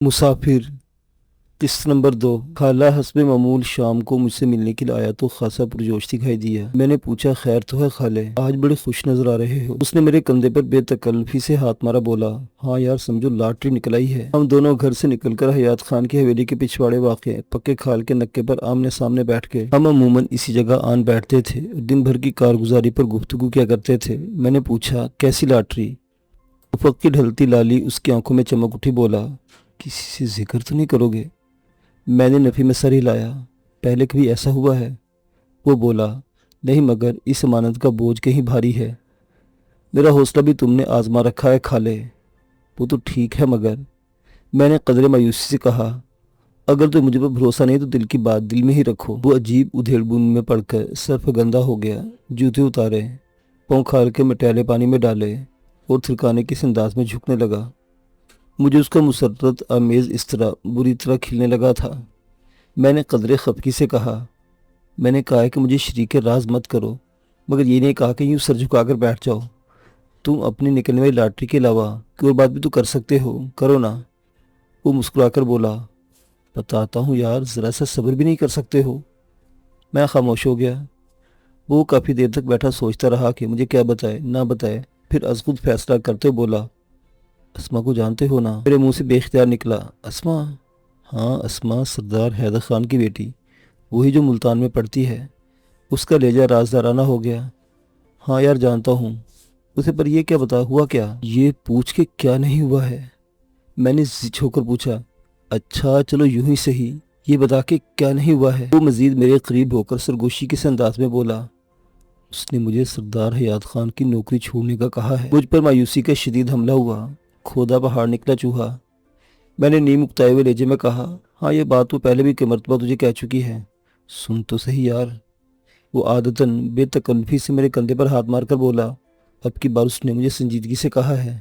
مسافر قسط نمبر 2۔ خالہ حسب معمول شام کو مجھ سے ملنے کے لیے آیا تو خاصا پرجوش دکھائی دیا۔ میں نے پوچھا خیر تو ہے خالے، آج بڑے خوش نظر آ رہے ہو۔ اس نے میرے کندھے پر بے تکلفی سے ہاتھ مارا، بولا ہاں یار سمجھو لاٹری نکل آئی ہے۔ ہم دونوں گھر سے نکل کر حیات خان کی حویلی کے پچھواڑے واقع پکے کھال کے نکے پر آمنے سامنے بیٹھ گئے۔ ہم عموماً اسی جگہ آن بیٹھتے تھے اور دن بھر کی کارگزاری پر گفتگو کیا کرتے تھے۔ میں نے پوچھا کیسی لاٹری؟ افق کی ڈھلتی لالی اس کی آنکھوں میں چمک اٹھی، بولا کسی سے ذکر تو نہیں کرو گے؟ میں نے نفی میں سر ہلایا، پہلے کبھی ایسا ہوا ہے؟ وہ بولا نہیں، مگر اس امانت کا بوجھ کہیں بھاری ہے۔ میرا حوصلہ بھی تم نے آزما رکھا ہے کھالے۔ وہ تو ٹھیک ہے مگر، میں نے قدرے مایوسی سے کہا، اگر تو مجھے پر بھروسہ نہیں تو دل کی بات دل میں ہی رکھو۔ وہ عجیب ادھیڑ بن میں پڑ کر سرفگندہ ہو گیا، جوتے اتارے، پاؤں کھال کے مٹیلے پانی میں ڈالے اور تھرکانے کے انداز میں جھکنے لگا۔ مجھے اس کا مسرت آمیز اس طرح بری طرح کھلنے لگا تھا۔ میں نے قدرے خفگی سے کہا، میں نے کہا ہے کہ مجھے شریک راز مت کرو، مگر یہ نہیں کہا کہ یوں سر جھکا کر بیٹھ جاؤ۔ تم اپنی نکلنے والی لاٹری کے علاوہ کوئی اور بات بھی تو کر سکتے ہو، کرو نا۔ وہ مسکرا کر بولا، بتاتا ہوں یار، ذرا سا صبر بھی نہیں کر سکتے ہو؟ میں خاموش ہو گیا۔ وہ کافی دیر تک بیٹھا سوچتا رہا کہ مجھے کیا بتائے نہ بتائے، پھر از خود فیصلہ کرتے بولا، اسما کو جانتے ہو نا؟ میرے منہ سے بے اختیار نکلا، اسما؟ ہاں اسما، سردار حیدر خان کی بیٹی، وہی جو ملتان میں پڑتی ہے۔ اس کا لہجہ رازدارانہ ہو گیا۔ ہاں یار جانتا ہوں اسے، پر یہ کیا بتا ہوا کیا؟ یہ پوچھ کے کیا نہیں ہوا ہے؟ میں نے زچ ہو کر پوچھا۔ اچھا چلو یوں ہی صحیح، یہ بتا کے کیا نہیں ہوا ہے؟ وہ مزید میرے قریب ہو کر سرگوشی کے انداز میں بولا، اس نے مجھے سردار حیات خان کی نوکری چھوڑنے کا کہا ہے۔ مجھ پر مایوسی کا شدید حملہ ہوا، کھودا پہاڑ نکلا چوہا۔ میں نے نیم اکتائے ہوئے لہجے میں کہا، ہاں یہ بات تو پہلے بھی کئی مرتبہ تجھے کہہ چکی ہے۔ سن تو صحیح یار۔ وہ عادتاً بے تکلفی سے میرے کندھے پر ہاتھ مار کر بولا، اب کی بار اس نے مجھے سنجیدگی سے کہا ہے۔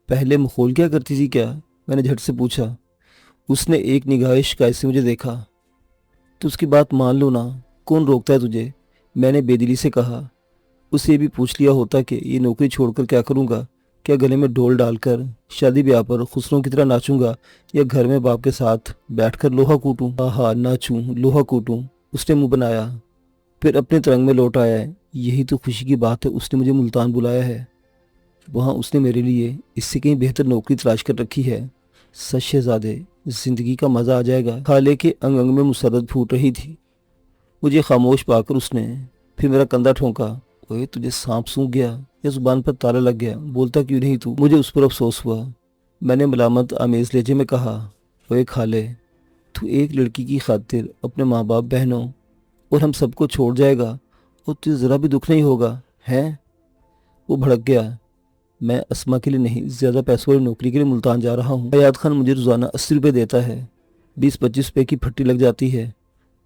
پہلے مخول کیا کرتی تھی کیا؟ میں نے جھٹ سے پوچھا۔ اس نے ایک نگاہ شکایت سے مجھے دیکھا۔ تو اس کی بات مان لو نا، کون روکتا ہے تجھے؟ میں نے بے دلی سے کہا۔ اسے بھی پوچھ لیا ہوتا کہ یہ نوکری چھوڑ کر کیا کروں گا، کیا گلے میں ڈول ڈال کر شادی بیاہ پر خسروں کی طرح ناچوں گا، یا گھر میں باپ کے ساتھ بیٹھ کر لوہا کوٹوں؟ ہاں ناچوں لوہا کوٹوں۔ اس نے منہ بنایا، پھر اپنے ترنگ میں لوٹ آیا ہے۔ یہی تو خوشی کی بات ہے، اس نے مجھے ملتان بلایا ہے، وہاں اس نے میرے لیے اس سے کہیں بہتر نوکری تلاش کر رکھی ہے۔ سچ شہزادے، زندگی کا مزہ آ جائے گا۔ خالے کے انگ انگ میں مسرت پھوٹ رہی تھی۔ مجھے خاموش پا کر اس نے پھر میرا کندھا ٹھونکا، اوے تجھے سانپ سونکھ گیا یا زبان پر تالا لگ گیا؟ بولتا کیوں نہیں تو؟ مجھے اس پر افسوس ہوا۔ میں نے ملامت آمیز لہجے میں کہا، اوے خالے، تو ایک لڑکی کی خاطر اپنے ماں باپ، بہنوں اور ہم سب کو چھوڑ جائے گا، اور تجھے ذرا بھی دکھ نہیں ہوگا ہے؟ وہ بھڑک گیا۔ میں اسما کے لیے نہیں، زیادہ پیسوں والی نوکری کے لیے ملتان جا رہا ہوں۔ حیات خان مجھے روزانہ 80 روپے دیتا ہے، 20-25 روپے کی پھٹی لگ جاتی ہے۔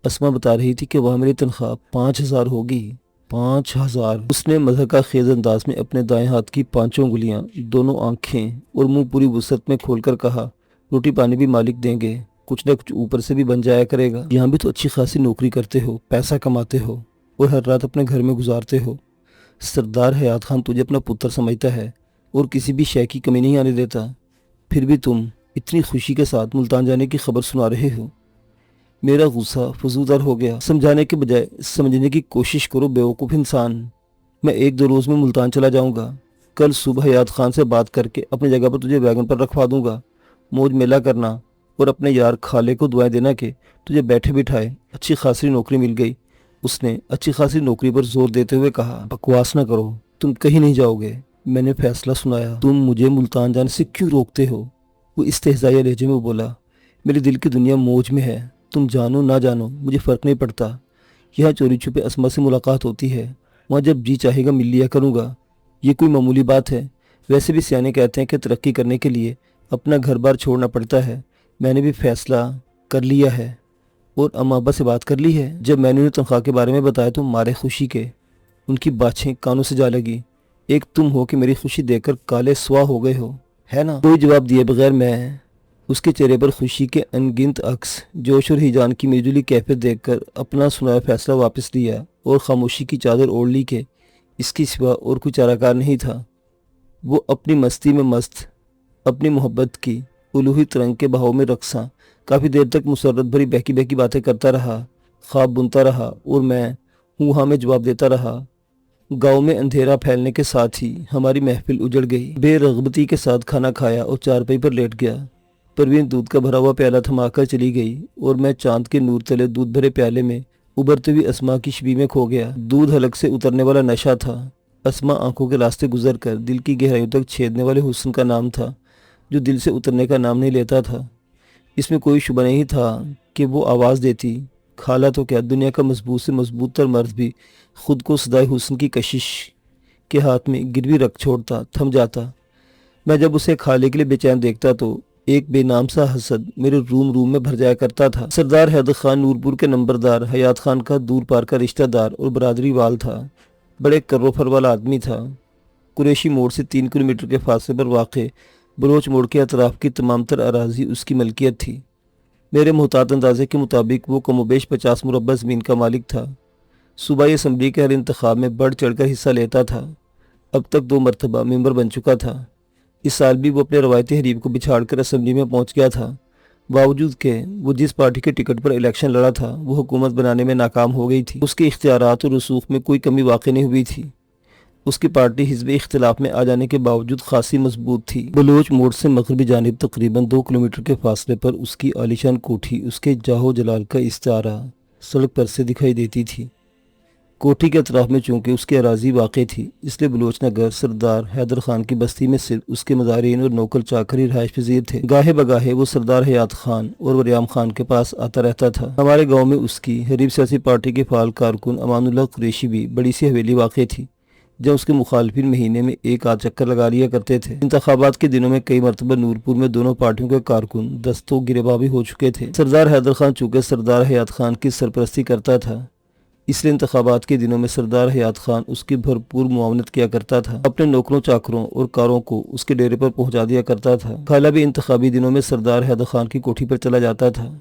اسما بتا رہی تھی کہ وہاں میری تنخواہ 5000 ہوگی۔ 5000! اس نے مضحکہ خیز انداز میں اپنے دائیں ہاتھ کی 5 انگلیاں، دونوں آنکھیں اور منہ پوری وسعت میں کھول کر کہا، روٹی پانی بھی مالک دیں گے، کچھ نہ کچھ اوپر سے بھی بن جایا کرے گا۔ یہاں بھی تو اچھی خاصی نوکری کرتے ہو، پیسہ کماتے ہو اور ہر رات اپنے گھر میں گزارتے ہو۔ سردار حیات خان تجھے اپنا پتر سمجھتا ہے اور کسی بھی شے کی کمی نہیں آنے دیتا، پھر بھی تم اتنی خوشی کے ساتھ ملتان جانے کی خبر سنا رہے ہو۔ میرا غصہ فزودار ہو گیا۔ سمجھانے کے بجائے سمجھنے کی کوشش کرو بیوقوف انسان۔ میں 1-2 روز میں ملتان چلا جاؤں گا۔ کل صبح حیات خان سے بات کر کے اپنی جگہ پر تجھے ویگن پر رکھوا دوں گا۔ موج میلہ کرنا اور اپنے یار خالے کو دعائیں دینا کہ تجھے بیٹھے بٹھائے اچھی خاصی نوکری مل گئی۔ اس نے اچھی خاصی نوکری پر زور دیتے ہوئے کہا، بکواس نہ کرو، تم کہیں نہیں جاؤ گے۔ میں نے فیصلہ سنایا۔ تم مجھے ملتان جانے سے کیوں روکتے ہو؟ وہ استہزائیہ لہجے میں بولا، میری دل کی دنیا موج میں ہے، تم جانو نہ جانو مجھے فرق نہیں پڑتا۔ یہاں چوری چھپے اسما سے ملاقات ہوتی ہے، وہاں جب جی چاہے گا مل لیا کروں گا۔ یہ کوئی معمولی بات ہے؟ ویسے بھی سیانے کہتے ہیں کہ ترقی کرنے کے لیے اپنا گھر بار چھوڑنا پڑتا ہے۔ میں نے بھی فیصلہ کر لیا ہے اور اما ابا سے بات کر لی ہے۔ جب میں نے انہیں تنخواہ کے بارے میں بتایا تو مارے خوشی کے ان کی باچھیں کانوں سے جا لگی۔ ایک تم ہو کہ میری خوشی دیکھ کر کالے سوا ہو گئے ہو، ہے نا؟ کوئی جواب دیے بغیر میں اس کے چہرے پر خوشی کے انگنت عکس، جوش اور ہیجان کی میجولی کیفیت دیکھ کر اپنا سنایا فیصلہ واپس لیا اور خاموشی کی چادر اوڑھ لی کہ اس کی سوا اور کوئی چارہ کار نہیں تھا۔ وہ اپنی مستی میں مست، اپنی محبت کی الوہی ترنگ کے بہاؤ میں رقصاں کافی دیر تک مسرت بھری بہکی بہکی باتیں کرتا رہا، خواب بنتا رہا اور میں ہاں میں جواب دیتا رہا۔ گاؤں میں اندھیرا پھیلنے کے ساتھ ہی ہماری محفل اجڑ گئی۔ بے رغبتی کے ساتھ کھانا کھایا اور چارپائی پر لیٹ گیا۔ پروین دودھ کا بھرا ہوا پیالہ تھما کر چلی گئی اور میں چاند کے نور تلے دودھ بھرے پیالے میں ابھرتی ہوئی اسما کی شبی میں کھو گیا۔ دودھ حلق سے اترنے والا نشہ تھا۔ اسما آنکھوں کے راستے گزر کر دل کی گہرائیوں تک چھیدنے والے حسن کا نام تھا جو دل سے اترنے کا نام نہیں لیتا تھا۔ اس میں کوئی شبہ نہیں تھا کہ وہ آواز دیتی۔ خالہ تو کیا، دنیا کا مضبوط سے مضبوط تر مرد بھی خود کو صدائے حسن کی کشش کے ہاتھ میں گروی رکھ چھوڑتا، تھم جاتا۔ میں جب اسے خالے کے لیے بے چین دیکھتا تو ایک بے نام سا حسد میرے روم میں بھر جایا کرتا تھا۔ سردار حیدر خان نورپور کے نمبردار حیات خان کا دور پار کا رشتہ دار اور برادری وال تھا۔ بڑے کرو فر والا آدمی تھا۔ قریشی موڑ سے 3 کلومیٹر کے فاصلے پر واقع بلوچ موڑ کے اطراف کی تمام تر اراضی اس کی ملکیت تھی۔ میرے محتاط اندازے کے مطابق وہ کم و بیش 50 مربع زمین کا مالک تھا۔ صوبائی اسمبلی کے ہر انتخاب میں بڑھ چڑھ کر حصہ لیتا تھا۔ اب تک 2 مرتبہ ممبر بن چکا تھا۔ اس سال بھی وہ اپنے روایتی حریف کو بچھاڑ کر اسمبلی میں پہنچ گیا تھا۔ باوجود کہ وہ جس پارٹی کے ٹکٹ پر الیکشن لڑا تھا وہ حکومت بنانے میں ناکام ہو گئی تھی۔ اس کے اختیارات اور رسوخ میں کوئی کمی واقع نہیں ہوئی تھی۔ اس کی پارٹی حزب اختلاف میں آ جانے کے باوجود خاصی مضبوط تھی۔ بلوچ موڑ سے مغربی جانب تقریباً 2 کلومیٹر کے فاصلے پر اس کی عالیشان کوٹھی اس کے جاہ و جلال کا استعارہ سڑک پر سے دکھائی دیتی تھی۔ کوٹھی کے اطراف میں چونکہ اس کی اراضی واقع تھی، اس لیے بلوچ نگر سردار حیدر خان کی بستی میں صرف اس کے مزارعین اور نوکر چاکر ہی رہائش پذیر تھے۔ گاہے بگاہے وہ سردار حیات خان اور وریام خان کے پاس آتا رہتا تھا۔ ہمارے گاؤں میں اس کی حریف سیاسی پارٹی کے فعال کارکن امان اللہ قریشی بھی بڑی سی حویلی واقع تھی جہاں اس کے مخالفین مہینے میں 1 آدھ چکر لگا لیا کرتے تھے۔ انتخابات کے دنوں میں کئی مرتبہ نورپور میں دونوں پارٹیوں کے کارکن دستوں گریباں بھی ہو چکے تھے۔ سردار حیدر خان چونکہ سردار حیات خان کی سرپرستی کرتا تھا، اس لیے انتخابات کے دنوں میں سردار حیات خان اس کی بھرپور معاونت کیا کرتا تھا، اپنے نوکروں چاکروں اور کاروں کو اس کے ڈیرے پر پہنچا دیا کرتا تھا۔ خالہ بھی انتخابی دنوں میں سردار حیدر خان کی کوٹھی پر چلا جاتا تھا۔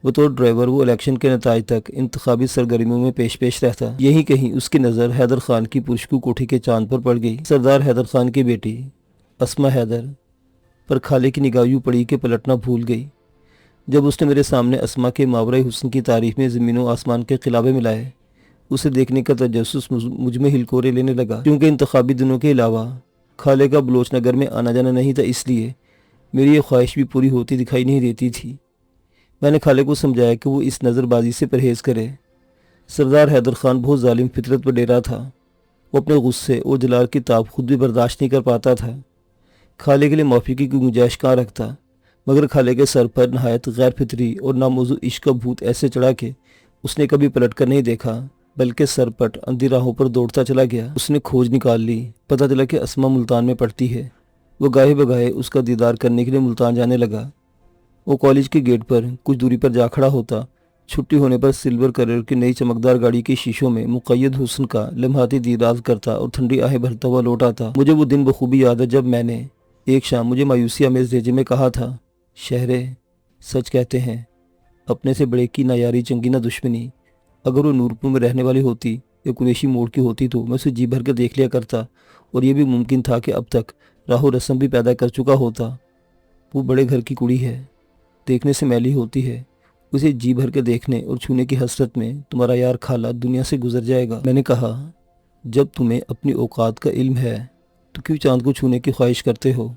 بطور ڈرائیور وہ الیکشن کے نتائج تک انتخابی سرگرمیوں میں پیش رہتا۔ یہی کہیں اس کی نظر حیدر خان کی پرشکو کوٹھی کے چاند پر پڑ گئی۔ سردار حیدر خان کی بیٹی اسما حیدر پر خالے کی نگاہ یوں پڑی کہ پلٹنا بھول گئی جب اس نے میرے سامنے اسما کے ماورائے حسن کی تعریف میں زمین و آسمان کے خلابے ملائے۔ اسے دیکھنے کا تجسس مجھ میں ہلکورے لینے لگا۔ کیونکہ انتخابی دنوں کے علاوہ خالے کا بلوچ نگر میں آنا جانا نہیں تھا، اس لیے میری یہ خواہش بھی پوری ہوتی دکھائی نہیں دیتی تھی۔ میں نے خالے کو سمجھایا کہ وہ اس نظر بازی سے پرہیز کرے۔ سردار حیدر خان بہت ظالم فطرت پر ڈیرا تھا۔ وہ اپنے غصے اور جلال کی تاب خود بھی برداشت نہیں کر پاتا تھا۔ خالے کے لیے معافی کی کوئی گنجائش کہاں رکھتا، مگر خالے کے سر پر نہایت غیر فطری اور ناموزوں عشق کا بھوت ایسے چڑھا کہ اس نے کبھی پلٹ کر نہیں دیکھا، بلکہ سر پٹ اندھی راہوں پر دوڑتا چلا گیا۔ اس نے کھوج نکال لی، پتہ چلا کہ اسما ملتان میں پڑھتی ہے۔ وہ گاہے بگاہے اس کا دیدار کرنے کے لیے ملتان جانے لگا۔ وہ کالج کے گیٹ پر کچھ دوری پر جا کھڑا ہوتا۔ چھٹی ہونے پر سلور کلر کی نئی چمکدار گاڑی کے شیشوں میں مقید حسن کا لمحاتی دیدار کرتا اور ٹھنڈی آہیں بھرتا ہوا لوٹ آتا۔ مجھے وہ دن بخوبی یاد ہے جب میں نے ایک شام مجھے مایوسی آمیز لہجے میں کہا تھا، شہرے سچ کہتے ہیں اپنے سے بڑے کی نہ یاری چنگی نہ دشمنی۔ اگر وہ نورپور میں رہنے والی ہوتی یا قریشی موڑ کی ہوتی تو میں اسے جی بھر کر دیکھ لیا کرتا، اور یہ بھی ممکن تھا کہ اب تک راہ و رسم بھی پیدا کر چکا ہوتا۔ وہ بڑے گھر کی کڑی ہے، دیکھنے سے میلی ہوتی ہے، اسے جی بھر کے دیکھنے اور چھونے کی حسرت میں تمہارا یار خالہ دنیا سے گزر جائے گا۔ میں نے کہا، جب تمہیں اپنی اوقات کا علم ہے تو کیوں چاند کو چھونے کی خواہش کرتے ہو؟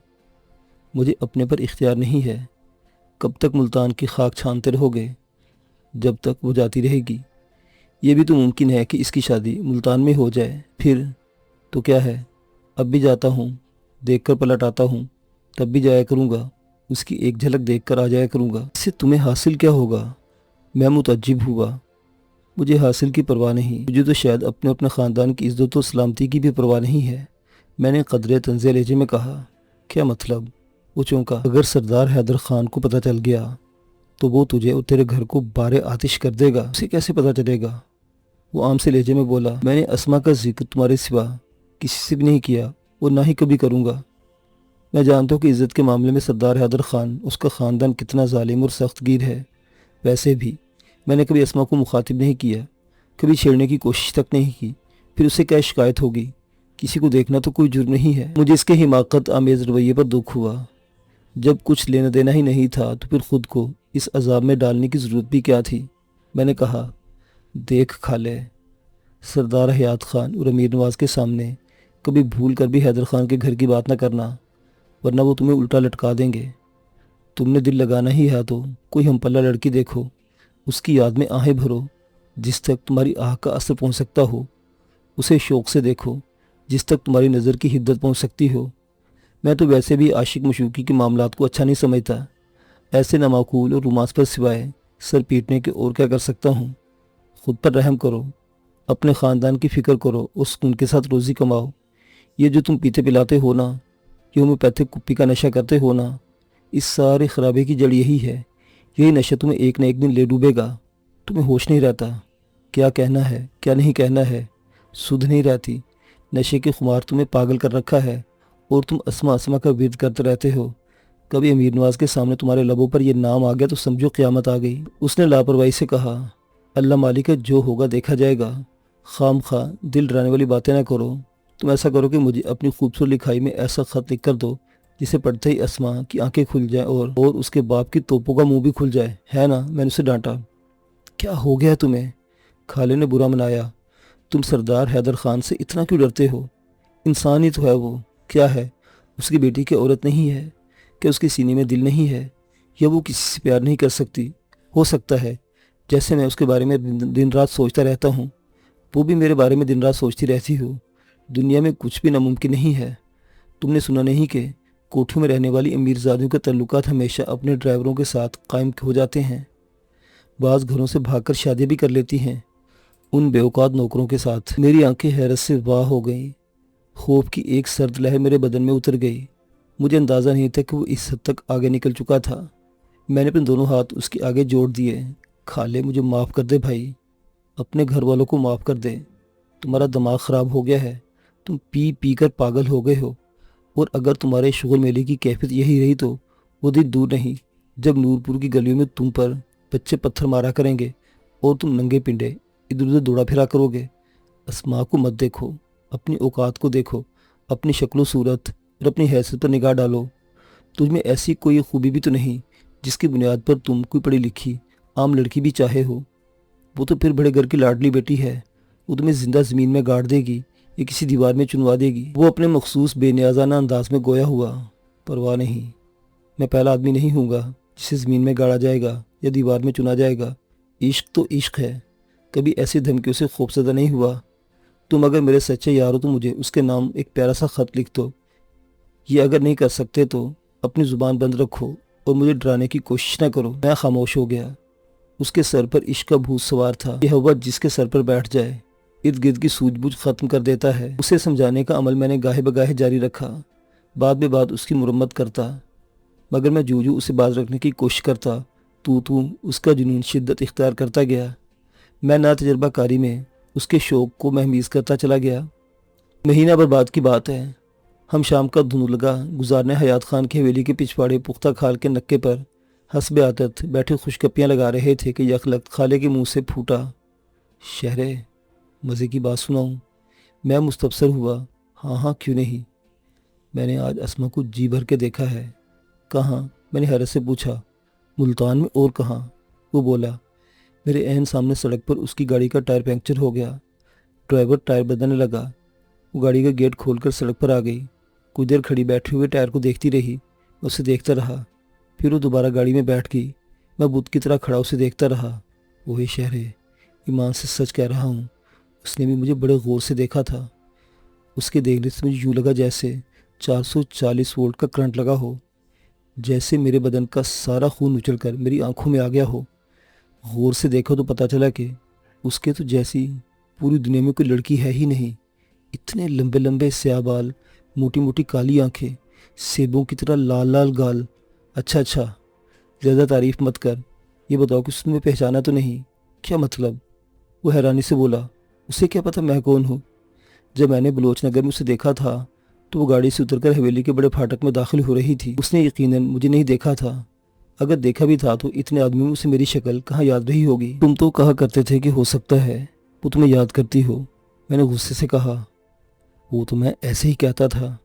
مجھے اپنے پر اختیار نہیں ہے۔ کب تک ملتان کی خاک چھانتے رہو گے؟ جب تک وہ جاتی رہے گی۔ یہ بھی تو ممکن ہے کہ اس کی شادی ملتان میں ہو جائے، پھر تو کیا ہے، اب بھی جاتا ہوں، دیکھ کر پلٹ آتا ہوں، تب بھی جایا کروں گا، اس کی ایک جھلک دیکھ کر آ جایا کروں گا۔ اس سے تمہیں حاصل کیا ہوگا؟ میں متعجب ہوا۔ مجھے حاصل کی پرواہ نہیں، مجھے تو شاید اپنے خاندان کی عزت و سلامتی کی بھی پرواہ نہیں ہے۔ میں نے قدرے طنزیہ لہجے میں کہا، کیا مطلب؟ وہ چونکا۔ اگر سردار حیدر خان کو پتہ چل گیا تو وہ تجھے اور تیرے گھر کو بارے آتش کر دے گا۔ اسے کیسے پتہ چلے گا؟ وہ عام سے لہجے میں بولا، میں نے اسما کا ذکر تمہارے سوا کسی سے بھی نہیں کیا اور نہ ہی کبھی کروں گا۔ میں جانتا ہوں کہ عزت کے معاملے میں سردار حیدر خان، اس کا خاندان کتنا ظالم اور سخت گیر ہے۔ ویسے بھی میں نے کبھی اسما کو مخاطب نہیں کیا، کبھی چھیڑنے کی کوشش تک نہیں کی، پھر اسے کیا شکایت ہوگی؟ کسی کو دیکھنا تو کوئی جرم نہیں ہے۔ مجھے اس کے حماقت آمیز رویے پر دکھ ہوا۔ جب کچھ لینا دینا ہی نہیں تھا تو پھر خود کو اس عذاب میں ڈالنے کی ضرورت بھی کیا تھی؟ میں نے کہا، دیکھ کھالے، سردار حیات خان اور امیر نواز کے سامنے کبھی بھول کر بھی حیدر خان کے گھر کی بات نہ کرنا، ورنہ وہ تمہیں الٹا لٹکا دیں گے۔ تم نے دل لگانا ہی ہے تو کوئی ہم پلہ لڑکی دیکھو، اس کی یاد میں آہیں بھرو، جس تک تمہاری آہ کا اثر پہنچ سکتا ہو، اسے شوق سے دیکھو، جس تک تمہاری نظر کی حدت پہنچ سکتی ہو۔ میں تو ویسے بھی عاشق مشوقی کے معاملات کو اچھا نہیں سمجھتا، ایسے نامعقول اور رومانس پر سوائے سر پیٹنے کے اور کیا کر سکتا ہوں؟ خود پر رحم کرو، اپنے خاندان کی فکر کرو اور سکون کے ساتھ روزی کماؤ۔ یہ جو تم پیتے پلاتے ہو نا، یہ ہومیوپیتھک کپی کا نشہ کرتے ہو نا، اس سارے خرابے کی جڑ یہی ہے۔ یہی نشہ تمہیں ایک نہ ایک دن لے ڈوبے گا، تمہیں ہوش نہیں رہتا، کیا کہنا ہے کیا نہیں کہنا ہے، سدھ نہیں رہتی۔ نشے کے خمار تمہیں پاگل کر رکھا ہے اور تم اسما اسما کا ورد کرتے رہتے ہو۔ کبھی امیر نواز کے سامنے تمہارے لبوں پر یہ نام آ گیا تو سمجھو قیامت آ گئی۔ اس نے لاپرواہی سے کہا، اللہ مالک ہے، جو ہوگا دیکھا جائے گا، خام خواہ دل ڈرانے والی باتیں نہ کرو۔ تم ایسا کرو کہ مجھے اپنی خوبصورت لکھائی میں ایسا خط لکھ کر دو جسے پڑھتے ہی اسما کی آنکھیں کھل جائیں اور اس کے باپ کی توپوں کا منہ بھی کھل جائے، ہے نا؟ میں نے اسے ڈانٹا۔ کیا ہو گیا تمہیں؟ خالے نے برا منایا۔ تم سردار حیدر خان سے اتنا کیوں ڈرتے ہو؟ انسان ہی تو ہے وہ، کیا ہے؟ اس کی بیٹی کی عورت نہیں ہے؟ کہ اس کے سینے میں دل نہیں ہے؟ یا وہ کسی سے پیار نہیں کر سکتی؟ ہو سکتا ہے، جیسے میں اس کے بارے میں دن رات سوچتا رہتا ہوں، وہ بھی میرے بارے میں دن رات سوچتی رہتی ہو۔ دنیا میں کچھ بھی ناممکن نہیں ہے۔ تم نے سنا نہیں کہ کوٹھوں میں رہنے والی امیر زادیوں کے تعلقات ہمیشہ اپنے ڈرائیوروں کے ساتھ قائم ہو جاتے ہیں؟ بعض گھروں سے بھاگ کر شادی بھی کر لیتی ہیں ان بے اوقات نوکروں کے ساتھ۔ میری آنکھیں حیرت سے واہ ہو گئیں، خوف کی ایک سرد لہر میرے بدن میں اتر گئی۔ مجھے اندازہ نہیں تھا کہ وہ اس حد تک آگے نکل چکا تھا۔ میں نے اپنے دونوں ہاتھ اس کے آگے جوڑ دیے۔ خالے، مجھے معاف کر دے بھائی، اپنے گھر والوں کو معاف کر دے۔ تمہارا دماغ خراب ہو گیا ہے، تم پی پی کر پاگل ہو گئے ہو، اور اگر تمہارے شغل میلے کی کیفیت یہی رہی تو وہ دن دور نہیں جب نورپور کی گلیوں میں تم پر بچے پتھر مارا کریں گے اور تم ننگے پنڈے ادھر ادھر دوڑا پھرا کرو گے۔ اسما کو مت دیکھو، اپنی اوقات کو دیکھو، اپنی شکل و صورت اور اپنی حیثیت پر نگاہ ڈالو۔ تجھ میں ایسی کوئی خوبی بھی تو نہیں جس کی بنیاد پر تم کوئی پڑھی لکھی عام لڑکی بھی چاہے ہو۔ وہ تو پھر بڑے گھر کی لاڈلی بیٹی ہے، وہ تمہیں زندہ زمین میں گاڑ دے گی یا کسی دیوار میں چنوا دے گی۔ وہ اپنے مخصوص بے نیازانہ انداز میں گویا ہوا، پرواہ نہیں، میں پہلا آدمی نہیں ہوں گا جسے زمین میں گاڑا جائے گا یا دیوار میں چنا جائے گا۔ عشق تو عشق ہے، کبھی ایسی دھمکیوں سے خوفزدہ نہیں ہوا۔ تم اگر میرے سچے یار ہو تو مجھے اس کے نام ایک پیارا سا خط لکھ دو۔ یہ اگر نہیں کر سکتے تو اپنی زبان بند رکھو اور مجھے ڈرانے کی کوشش نہ کرو۔ میں خاموش ہو گیا۔ اس کے سر پر عشق کا بھوت سوار تھا۔ یہ ہوا جس کے سر پر بیٹھ جائے ارد گرد کی سوجھ بوجھ ختم کر دیتا ہے۔ اسے سمجھانے کا عمل میں نے گاہے بگاہے جاری رکھا، بعد بے بعد اس کی مرمت کرتا، مگر میں جو اسے باز رکھنے کی کوشش کرتا تو اس کا جنون شدت اختیار کرتا گیا۔ میں نا تجربہ کاری میں اس کے شوق کو مہمیز کرتا چلا گیا۔ مہینہ بھر بعد کی بات ہے، ہم شام کا دھندلگا گزارنے حیات خان کی حویلی کے پچھواڑے پختہ کھال کے نکے پر حسب عادت بیٹھے خوش گپیاں لگا رہے تھے کہ یکلخت خالے کے منہ سے پھوٹا، شہرے، مزے کی بات سناؤں؟ میں مستبصر ہوا، ہاں ہاں کیوں نہیں، میں نے آج اسما کو جی بھر کے دیکھا ہے۔ کہاں؟ میں نے حیرت سے پوچھا۔ ملتان میں، اور کہاں؟ وہ بولا، میرے عین سامنے سڑک پر اس کی گاڑی کا ٹائر پنکچر ہو گیا، ڈرائیور ٹائر بدلنے لگا، وہ گاڑی کا گیٹ کھول کر سڑک پر آ گئی، کچھ دیر کھڑی بیٹھے ہوئے ٹائر کو دیکھتی رہی، اسے دیکھتا رہا، پھر وہ دوبارہ گاڑی میں بیٹھ گئی۔ میں بت کی طرح کھڑا اسے دیکھتا رہا۔ وہی شہرے، ایمان سے سچ کہہ رہا ہوں، اس نے بھی مجھے بڑے غور سے دیکھا تھا۔ اس کے دیکھنے سے مجھے یوں لگا جیسے 440 وولٹ کا کرنٹ لگا ہو، جیسے میرے بدن کا سارا خون اچل کر میری آنکھوں میں آ گیا ہو۔ غور سے دیکھا تو پتہ چلا کہ اس کے تو جیسی پوری دنیا میں کوئی لڑکی ہے ہی نہیں۔ اتنے لمبے لمبے سیاہ بال، موٹی موٹی کالی آنکھیں، سیبوں کی طرح لال لال گال۔ اچھا، زیادہ تعریف مت کر، یہ بتاؤ کہ اس نے پہچانا تو نہیں؟ کیا مطلب؟ وہ حیرانی سے بولا، اسے کیا پتہ میں کون ہوں؟ جب میں نے بلوچ نگر میں اسے دیکھا تھا تو وہ گاڑی سے اتر کر حویلی کے بڑے پھاٹک میں داخل ہو رہی تھی۔ اس نے یقیناً مجھے نہیں دیکھا تھا، اگر دیکھا بھی تھا تو اتنے آدمیوں میں اسے میری شکل کہاں یاد رہی ہوگی؟ تم تو کہا کرتے تھے کہ ہو سکتا ہے وہ تمہیں یاد کرتی ہو، میں نے غصے سے کہا۔ وہ تو میں ایسے ہی کہتا تھا،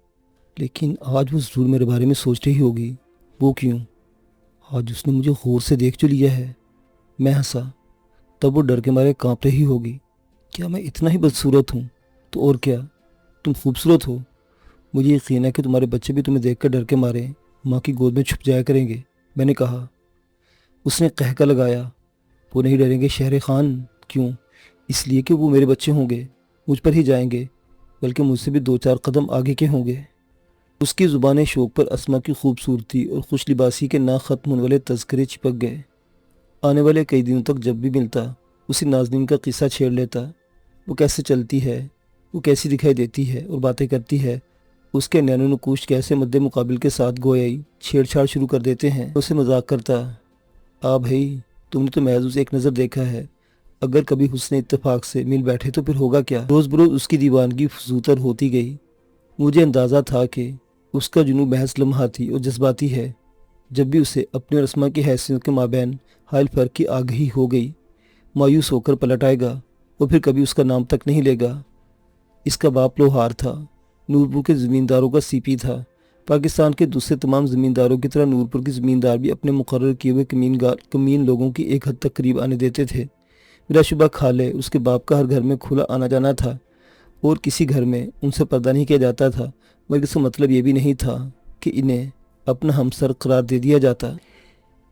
لیکن آج وہ ضرور میرے بارے میں سوچ رہی ہوگی۔ وہ کیوں؟ آج اس نے مجھے غور سے دیکھ جو لیا ہے۔ میں ہنسا۔ تب وہ ڈر کے مارے کانپ رہی ہوگی۔ کیا میں اتنا ہی بدصورت ہوں؟ تو اور کیا، تم خوبصورت ہو۔ مجھے یقین ہے کہ تمہارے بچے بھی تمہیں دیکھ کر ڈر کے مارے ماں کی گود میں چھپ جایا کریں گے، میں نے کہا۔ اس نے قہقہ لگایا۔ وہ نہیں ڈریں گے شہر خان؟ کیوں؟ اس لیے کہ وہ میرے بچے ہوں گے، مجھ پر ہی جائیں گے، بلکہ مجھ سے بھی 2-4 قدم آگے کے ہوں گے۔ اس کی زبان شوق پر اسما کی خوبصورتی اور خوش لباسی کے نہ ختم ہونے والے تذکرے چپک گئے۔ آنے والے کئی دنوں تک جب بھی ملتا اسی نازنین کا قصہ چھیڑ لیتا۔ وہ کیسے چلتی ہے، وہ کیسی دکھائی دیتی ہے اور باتیں کرتی ہے، اس کے نینو نقوش کیسے مد مقابل کے ساتھ گویائی چھیڑ چھاڑ شروع کر دیتے ہیں۔ اسے مذاق کرتا، بھائی تم نے تو محض اسے ایک نظر دیکھا ہے، اگر کبھی حسن اتفاق سے مل بیٹھے تو پھر ہوگا کیا؟ روز بروز اس کی دیوانگی فزوتر ہوتی گئی۔ مجھے اندازہ تھا کہ اس کا جنون محض لمحاتی اور جذباتی ہے۔ جب بھی اسے اپنے اور اسما کی حیثیت کے مابین حائل فرق کی آگہی ہو گئی، مایوس ہو کر پلٹ آئے گا اور پھر کبھی اس کا نام تک نہیں لے گا۔ اس کا باپ لوہار تھا، نورپور کے زمینداروں کا سی پی تھا۔ پاکستان کے دوسرے تمام زمینداروں کی طرح نورپور کے زمیندار بھی اپنے مقرر کیے ہوئے کمین لوگوں کی ایک حد تک قریب آنے دیتے تھے۔ بلا شبہ خالے اس کے باپ کا ہر گھر میں کھلا آنا جانا تھا، اور کسی گھر میں ان سے پردہ نہیں کیا جاتا تھا، مگر اس کا مطلب یہ بھی نہیں تھا کہ انہیں اپنا ہمسر قرار دے دیا جاتا۔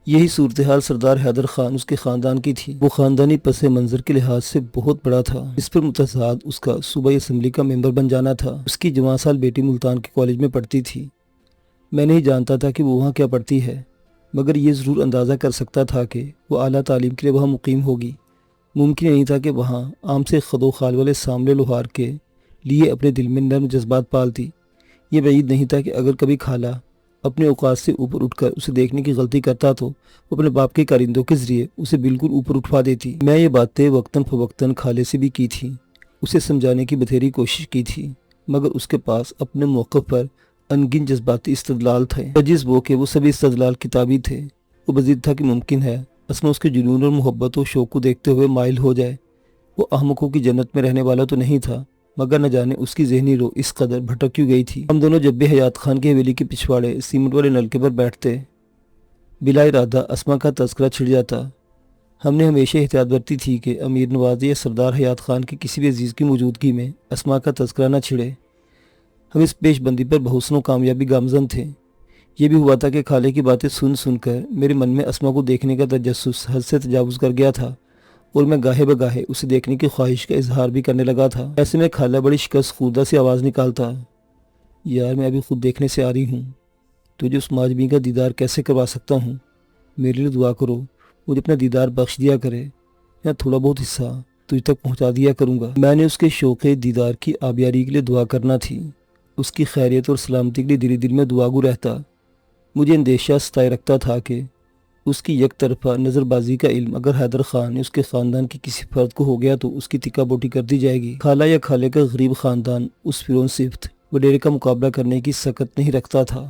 یہی صورتحال سردار حیدر خان اس کے خاندان کی تھی۔ وہ خاندانی پس منظر کے لحاظ سے بہت بڑا تھا۔ اس پر متضاد اس کا صوبائی اسمبلی کا ممبر بن جانا تھا۔ اس کی جوان سال بیٹی ملتان کے کالج میں پڑھتی تھی۔ میں نہیں جانتا تھا کہ وہ وہاں کیا پڑھتی ہے، مگر یہ ضرور اندازہ کر سکتا تھا کہ وہ اعلیٰ تعلیم کے لیے وہاں مقیم ہوگی۔ ممکن نہیں تھا کہ وہاں عام سے خد و خال والے سامنے لوہار کے لیے اپنے دل میں نرم جذبات پالتی۔ یہ بعید نہیں تھا کہ اگر کبھی خالہ اپنے اوقات سے اوپر اٹھ کر اسے دیکھنے کی غلطی کرتا تو وہ اپنے باپ کے کارندوں کے ذریعے اسے بالکل اوپر اٹھوا دیتی۔ میں یہ باتیں وقتاً فوقتاً خالے سے بھی کی تھی، اسے سمجھانے کی بتھیری کوشش کی تھی، مگر اس کے پاس اپنے موقف پر انگن جذباتی استدلال تھے۔ عجیز وہ کہ وہ سبھی استدلال کتابی تھے۔ وہ مزید تھا کہ ممکن ہے اسما اس کے جنون اور محبت و شوق کو دیکھتے ہوئے مائل ہو جائے۔ وہ احمقوں کی جنت میں رہنے والا تو نہیں تھا، مگر نہ جانے اس کی ذہنی رو اس قدر بھٹک کیوں گئی تھی۔ ہم دونوں جب بھی حیات خان کی حویلی کے پچھواڑے سیمنٹ والے نلکے پر بیٹھتے، بلا ارادہ اسما کا تذکرہ چھڑ جاتا۔ ہم نے ہمیشہ احتیاط برتی تھی کہ امیر نواز یا سردار حیات خان کے کسی بھی عزیز کی موجودگی میں اسما کا تذکرہ نہ چھڑے۔ ہم اس پیش بندی پر بحسن و کامیابی گامزن تھے۔ یہ بھی ہوا تھا کہ خالے کی باتیں سن سن کر میرے من میں اسما کو دیکھنے کا تجسس حد سے تجاوز کر گیا تھا، اور میں گاہے بگاہے اسے دیکھنے کی خواہش کا اظہار بھی کرنے لگا تھا۔ ایسے میں خالہ بڑی شکست خوردہ سی آواز نکالتا، یار میں ابھی خود دیکھنے سے آ رہی ہوں، تجھے اس ماجبی کا دیدار کیسے کروا سکتا ہوں؟ میرے لیے دعا کرو، مجھے اپنا دیدار بخش دیا کرے، یا تھوڑا بہت حصہ تجھ تک پہنچا دیا کروں گا۔ میں نے اس کے شوق دیدار کی آبیاری کے لیے دعا کرنا تھی، اس کی خیریت اور سلامتی کے لیے دل دل میں دعا گو رہتا۔ مجھے اندیشہ ستائے رکھتا تھا کہ اس کی یک طرفہ نظر بازی کا علم اگر حیدر خان نے اس کے خاندان کی کسی فرد کو ہو گیا تو اس کی تکہ بوٹی کر دی جائے گی۔ خالہ یا خالے کا غریب خاندان اس فرون صفت وڈیرے کا مقابلہ کرنے کی سکت نہیں رکھتا تھا۔